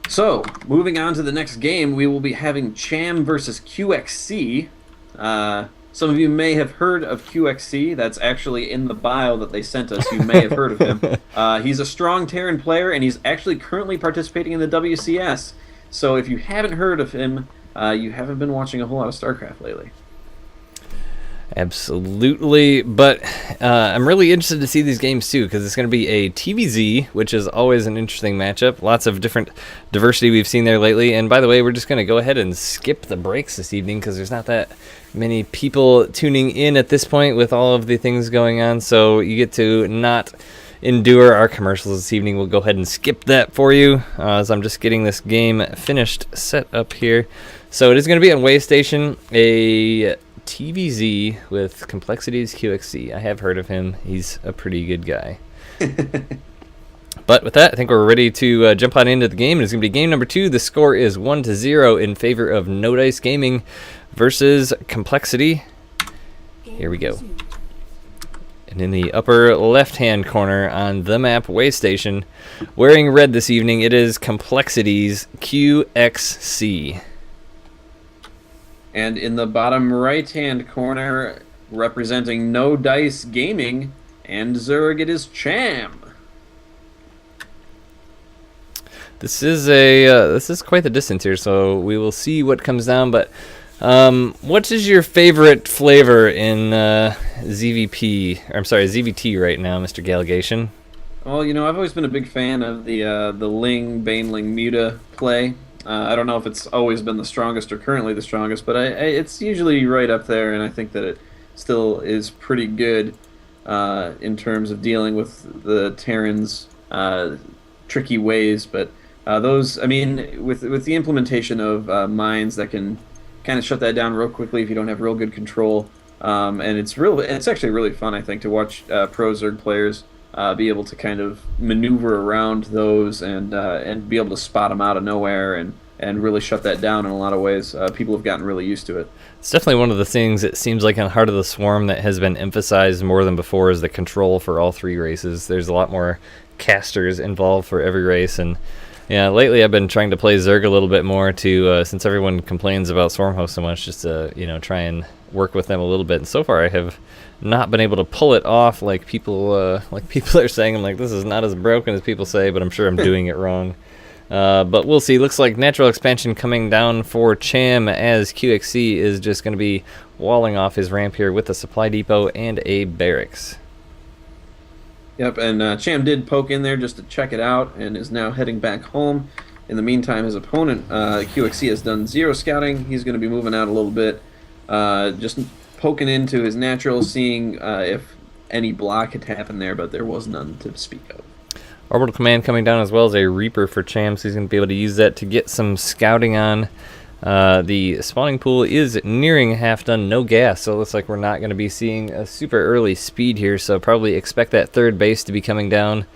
So, moving on to the next game, we will be having Cham versus QXC. Some of you may have heard of QXC. That's actually in the bio that they sent us. You may have heard of him. He's a strong Terran player, and he's actually currently participating in the WCS. So, if you haven't heard of him, you haven't been watching a whole lot of StarCraft lately. Absolutely, but I'm really interested to see these games too, because it's going to be a TVZ, which is always an interesting matchup. Lots of different diversity we've seen there lately. And by the way, we're just going to go ahead and skip the breaks this evening because there's not that many people tuning in at this point with all of the things going on. So you get to not endure our commercials this evening. We'll go ahead and skip that for you as I'm just getting this game finished set up here. So it is going to be on Waystation, a TVZ with Complexities QXC. I have heard of him. He's a pretty good guy. But with that, I think we're ready to jump on into the game. It's going to be game number 2. The score is 1-0 in favor of No Dice Gaming versus Complexity. Here we go. And in the upper left-hand corner on the map Waystation, wearing red this evening, it is Complexities QXC. And in the bottom right-hand corner, representing No Dice Gaming and Zerg, it is Cham. This is quite the distance here, so we will see what comes down. But what is your favorite flavor in ZVT right now, Mr. Gallegation? Well, you know, I've always been a big fan of the Ling, Baneling, Muta play. I don't know if it's always been the strongest or currently the strongest, but it's usually right up there, and I think that it still is pretty good in terms of dealing with the Terran's tricky ways. But those, I mean, with the implementation of mines that can kind of shut that down real quickly if you don't have real good control, and it's actually really fun, I think, to watch pro Zerg players be able to kind of maneuver around those and be able to spot them out of nowhere and really shut that down in a lot of ways. People have gotten really used to it. It's definitely one of the things it seems like in Heart of the Swarm that has been emphasized more than before is the control for all 3 races. There's a lot more casters involved for every race, and yeah, lately I've been trying to play Zerg a little bit more to since everyone complains about Swarmhost so much, just to try and work with them a little bit. And so far I have not been able to pull it off like people are saying. I'm like, this is not as broken as people say, but I'm sure I'm doing it wrong. But we'll see. Looks like natural expansion coming down for Cham as QXC is just going to be walling off his ramp here with a supply depot and a barracks. Yep, and Cham did poke in there just to check it out and is now heading back home. In the meantime, his opponent, QXC, has done 0 scouting. He's going to be moving out a little bit, just poking into his natural, seeing if any block had happened there, but there was none to speak of. Orbital Command coming down as well as a Reaper for Cham, so he's going to be able to use that to get some scouting on. The spawning pool is nearing half done, no gas, so it looks like we're not going to be seeing a super early speed here, so probably expect that third base to be coming down.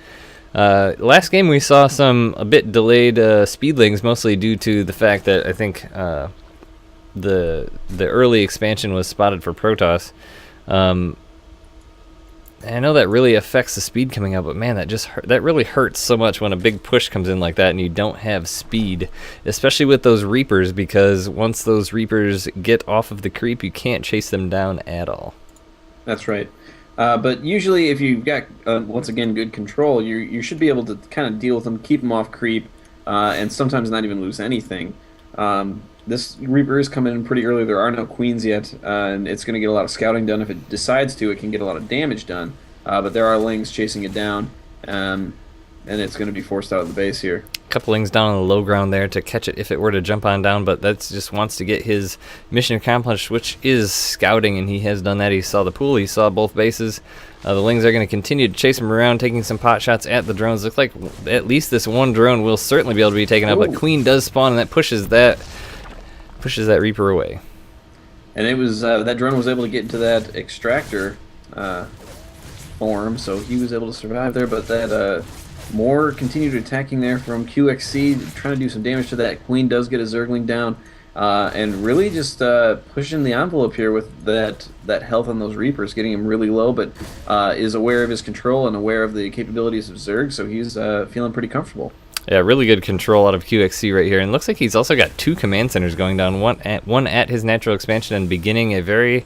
Last game we saw some a bit delayed speedlings, mostly due to the fact that I think the early expansion was spotted for Protoss. I know that really affects the speed coming out, but man, that really hurts so much when a big push comes in like that and you don't have speed, especially with those Reapers, because once those Reapers get off of the creep, you can't chase them down at all. That's right. But usually if you've got, once again, good control, you should be able to kind of deal with them, keep them off creep, and sometimes not even lose anything. This Reaper is coming in pretty early. There are no queens yet, and it's going to get a lot of scouting done. If it decides to, it can get a lot of damage done. But there are Lings chasing it down, and it's going to be forced out of the base here. A couple Lings down on the low ground there to catch it if it were to jump on down, but that just wants to get his mission accomplished, which is scouting, and he has done that. He saw the pool, he saw both bases. The Lings are going to continue to chase him around, taking some pot shots at the drones. Looks like at least this one drone will certainly be able to be taken out, but Queen does spawn, and that pushes that Reaper away. And it was that drone was able to get into that extractor form, so he was able to survive there. But that more continued attacking there from QXC, trying to do some damage to that. Queen does get a Zergling down, and really just pushing the envelope here with that health on those Reapers, getting him really low, but is aware of his control and aware of the capabilities of Zerg, so he's feeling pretty comfortable. Yeah, really good control out of QXC right here. And looks like he's also got 2 command centers going down, one at his natural expansion and beginning a very,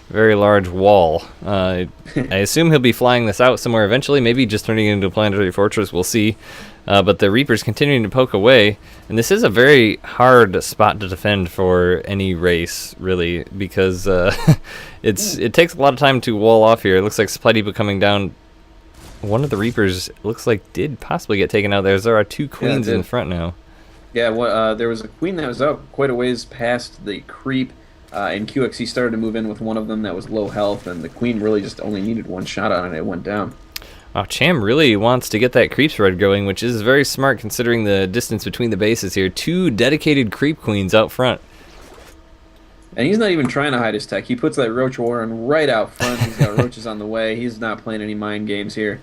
very large wall. I assume he'll be flying this out somewhere eventually, maybe just turning it into a planetary fortress, we'll see. But the Reaper's continuing to poke away, and this is a very hard spot to defend for any race, really, because it takes a lot of time to wall off here. It looks like Supply Depot coming down. One of the Reapers looks like did possibly get taken out there. There are 2 queens in the front now. Yeah, there was a queen that was out quite a ways past the creep, and QXC started to move in with one of them that was low health, and the queen really just only needed 1 shot on it, and it went down. Wow, Cham really wants to get that creep spread going, which is very smart considering the distance between the bases here. 2 dedicated creep queens out front. And he's not even trying to hide his tech. He puts that Roach Warren right out front. He's got roaches on the way. He's not playing any mind games here.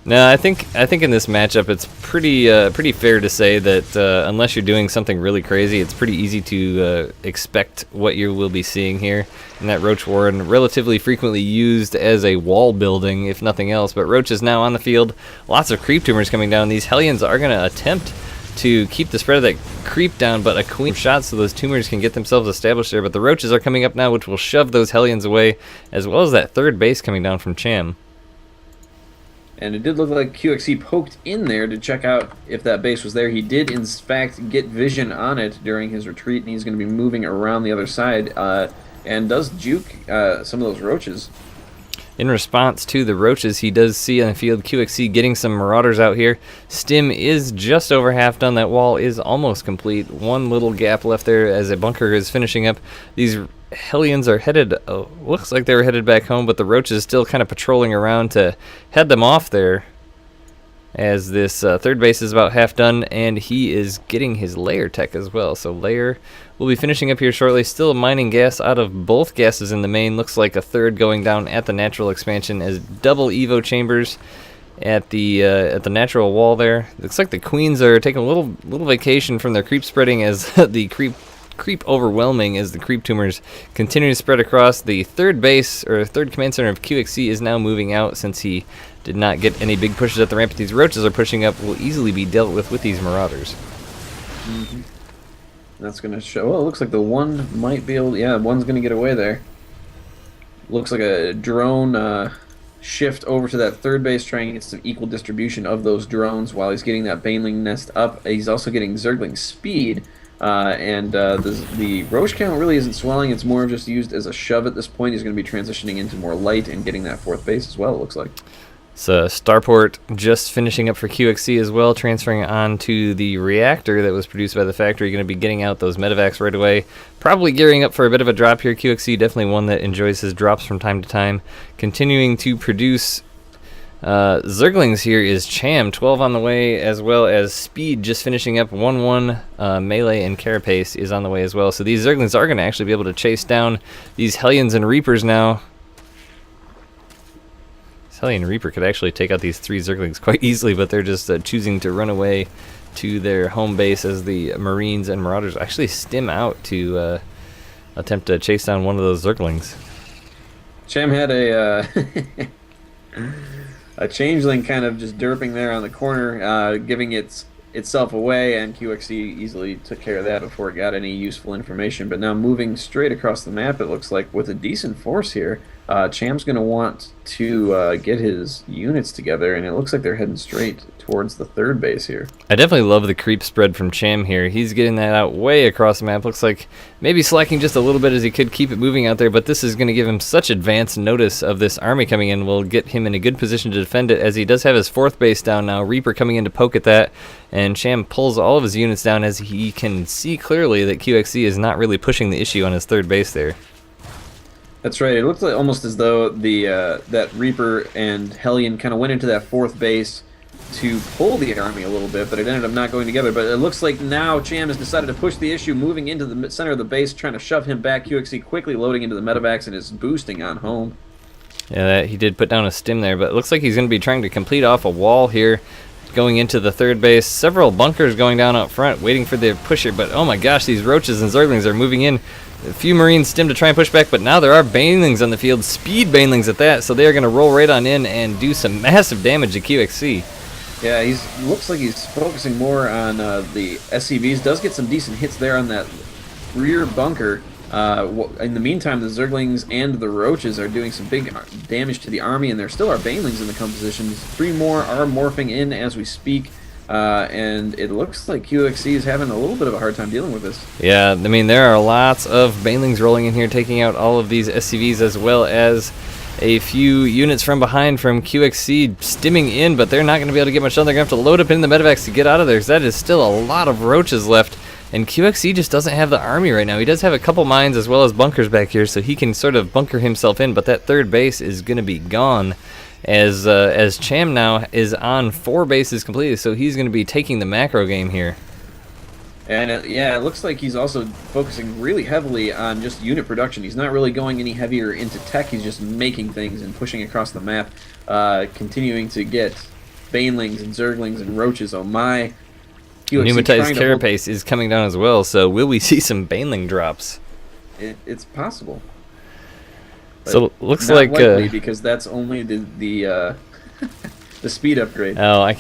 No, I think in this matchup it's pretty fair to say that unless you're doing something really crazy, it's pretty easy to expect what you will be seeing here. And that Roach Warren, relatively frequently used as a wall building, if nothing else. But Roach is now on the field. Lots of creep tumors coming down. These Hellions are going to attempt to keep the spread of that creep down, but a queen shot so those tumors can get themselves established there. But the Roaches are coming up now, which will shove those Hellions away, as well as that third base coming down from Cham. And it did look like QXC poked in there to check out if that base was there. He did, in fact, get vision on it during his retreat, and he's going to be moving around the other side and does juke some of those roaches. In response to the roaches, he does see on the field QXC getting some Marauders out here. Stim is just over half done. That wall is almost complete. 1 little gap left there as a bunker is finishing up. These Hellions are headed, looks like they were headed back home, but the Roaches still kind of patrolling around to head them off there. As this third base is about half done, and he is getting his layer tech as well. So layer will be finishing up here shortly. Still mining gas out of both gases in the main. Looks like a third going down at the natural expansion as double Evo chambers at the natural wall there. Looks like the queens are taking a little vacation from their creep spreading as the creep overwhelming as the creep tumors continue to spread across. The third base, or third command center of QXC, is now moving out since he did not get any big pushes at the ramp. These roaches are pushing up, will easily be dealt with these Marauders. Mm-hmm. That's going to show. Well, it looks like the one might be able. Yeah, one's going to get away there. Looks like a drone shift over to that third base, trying to get some equal distribution of those drones while he's getting that Baneling nest up. He's also getting Zergling speed. The Roach count really isn't swelling. It's more just used as a shove at this point. He's going to be transitioning into more light and getting that fourth base as well, it looks like. So Starport just finishing up for QXC as well, transferring on to the reactor that was produced by the factory. Going to be getting out those medevacs right away. Probably gearing up for a bit of a drop here. QXC definitely one that enjoys his drops from time to time. Continuing to produce Zerglings here is Cham, 12 on the way, as well as Speed just finishing up 1-1. Melee and Carapace is on the way as well. So these Zerglings are going to actually be able to chase down these Hellions and Reapers now. Hellion Reaper could actually take out these 3 Zerglings quite easily, but they're just choosing to run away to their home base as the Marines and Marauders actually stim out to attempt to chase down one of those Zerglings. Cham had a a changeling kind of just derping there on the corner, giving itself away, and QXC easily took care of that before it got any useful information. But now moving straight across the map, it looks like with a decent force here, Cham's going to want to get his units together, and it looks like they're heading straight towards the third base here. I definitely love the creep spread from Cham here. He's getting that out way across the map. Looks like maybe slacking just a little bit as he could keep it moving out there, but this is going to give him such advance notice of this army coming in. Will get him in a good position to defend it, as he does have his fourth base down now. Reaper coming in to poke at that, and Cham pulls all of his units down as he can see clearly that QXC is not really pushing the issue on his third base there. That's right. It looks like almost as though the that Reaper and Hellion kind of went into that fourth base to pull the army a little bit, but it ended up not going together. But it looks like now Cham has decided to push the issue, moving into the center of the base, trying to shove him back. QXC quickly loading into the medevacs and is boosting on home. Yeah, he did put down a stim there, but it looks like he's going to be trying to complete off a wall here, going into the third base. Several bunkers going down up front, waiting for the pusher, but oh my gosh, these Roaches and Zerglings are moving in. A few Marines stim to try and push back, but now there are Banelings on the field, speed Banelings at that, so they are going to roll right on in and do some massive damage to QXC. Yeah, he's looks like he's focusing more on the SCVs. Does get some decent hits there on that rear bunker. In the meantime, the Zerglings and the Roaches are doing some big damage to the army, and there still are Banelings in the compositions. 3 more are morphing in as we speak, and it looks like QXC is having a little bit of a hard time dealing with this. Yeah, I mean, there are lots of Banelings rolling in here, taking out all of these SCVs, as well as a few units from behind from QXC stimming in, but they're not going to be able to get much done. They're going to have to load up in the medevacs to get out of there, because that is still a lot of Roaches left. And QXC just doesn't have the army right now. He does have a couple mines as well as bunkers back here, so he can sort of bunker himself in, but that third base is going to be gone as Cham now is on 4 bases completely, so he's going to be taking the macro game here. And yeah, it looks like he's also focusing really heavily on just unit production. He's not really going any heavier into tech. He's just making things and pushing across the map, continuing to get Banelings and Zerglings and Roaches. Oh my. Pneumatized carapace is coming down as well, so will we see some Baneling drops? It's possible. So looks not like likely, because that's only the the speed upgrade. Oh, I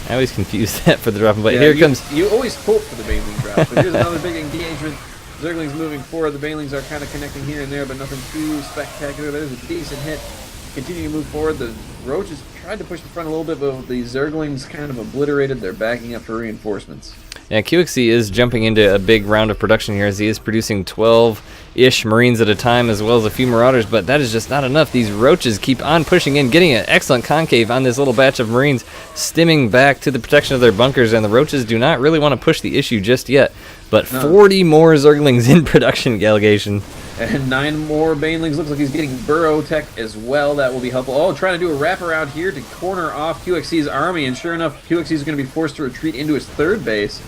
always confuse that for the drop. But yeah, here comes. You always hope for the Baneling drop. But here's another big engagement. Zerglings moving forward. The Banelings are kind of connecting here and there, but nothing too spectacular. There's a decent hit. Continue to move forward. The Roaches tried to push the front a little bit, but the Zerglings kind of obliterated. They're backing up for reinforcements. Yeah, QXC is jumping into a big round of production here as he is producing 12-ish Marines at a time, as well as a few Marauders, but that is just not enough. These Roaches keep on pushing in, getting an excellent concave on this little batch of Marines, stimming back to the protection of their bunkers, and the Roaches do not really want to push the issue just yet. But 40 more Zerglings in production, Gallegation. And 9 more Banelings. Looks like he's getting Burrow Tech as well. That will be helpful. Oh, trying to do a wraparound here to corner off QXC's army, and sure enough, QXC is going to be forced to retreat into his third base.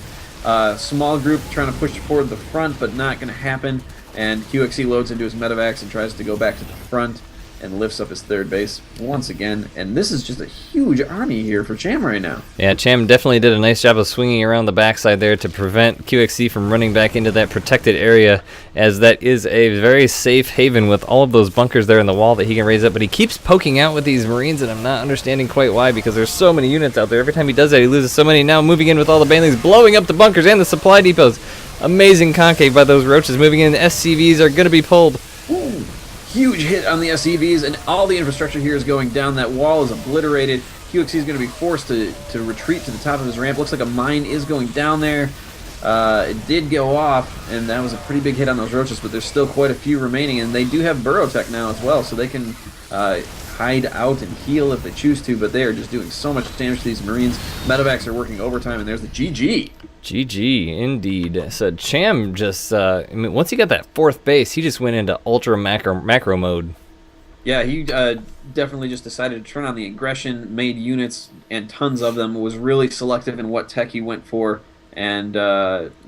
Small group trying to push forward the front, but not going to happen. And QXC loads into his medevacs and tries to go back to the front and lifts up his third base once again. And this is just a huge army here for Cham right now. Yeah, Cham definitely did a nice job of swinging around the backside there to prevent QXC from running back into that protected area, as that is a very safe haven with all of those bunkers there in the wall that he can raise up. But he keeps poking out with these Marines, and I'm not understanding quite why, because there's so many units out there. Every time he does that, he loses so many. Now moving in with all the Banelings, blowing up the bunkers and the supply depots. Amazing concave by those Roaches moving in. The SCVs are going to be pulled. Ooh. Huge hit on the SCVs, and all the infrastructure here is going down. That wall is obliterated. QXC is going to be forced to retreat to the top of his ramp. Looks like a mine is going down there. It did go off, and that was a pretty big hit on those Roaches, but there's still quite a few remaining, and they do have Burrow Tech now as well, so they can hide out and heal if they choose to, but they are just doing so much damage to these Marines. Medevacs are working overtime, and there's the GG. GG, indeed. So Cham just, I mean, once he got that 4th base, he just went into ultra macro mode. Yeah, he definitely just decided to turn on the aggression, made units and tons of them, was really selective in what tech he went for, and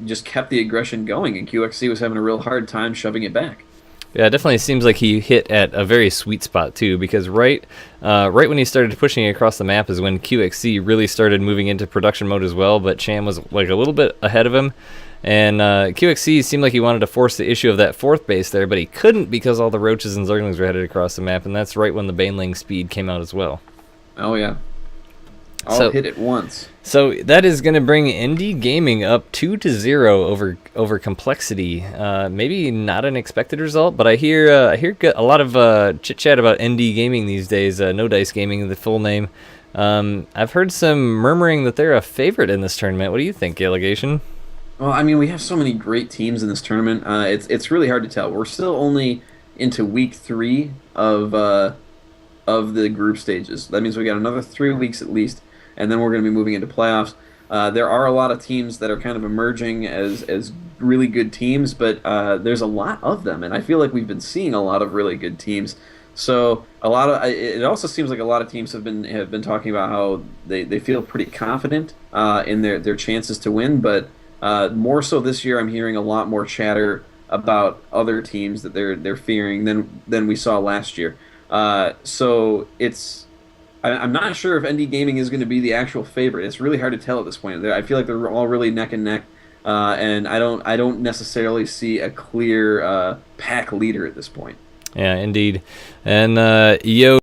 just kept the aggression going, and QXC was having a real hard time shoving it back. Yeah, it definitely seems like he hit at a very sweet spot too, because right when he started pushing across the map is when QXC really started moving into production mode as well, but Cham was like a little bit ahead of him, and QXC seemed like he wanted to force the issue of that 4th base there, but he couldn't because all the Roaches and Zerglings were headed across the map, and that's right when the Baneling speed came out as well. Oh yeah. All hit at once. So that is going to bring ND Gaming up 2-0 over Complexity. Maybe not an expected result, but I hear a lot of chit chat about ND Gaming these days. No Dice Gaming, the full name. I've heard some murmuring that they're a favorite in this tournament. What do you think, Allegation? Well, I mean, we have so many great teams in this tournament. It's really hard to tell. We're still only into week 3 of the group stages. That means we got another 3 weeks at least, and then we're going to be moving into playoffs. There are a lot of teams that are kind of emerging as really good teams, but there's a lot of them, and I feel like we've been seeing a lot of really good teams. So it also seems like a lot of teams have been talking about how they feel pretty confident in their chances to win, but more so this year I'm hearing a lot more chatter about other teams that they're fearing than we saw last year. So I'm not sure if ND Gaming is going to be the actual favorite. It's really hard to tell at this point. I feel like they're all really neck and neck, and I don't necessarily see a clear pack leader at this point. Yeah, indeed. And Yo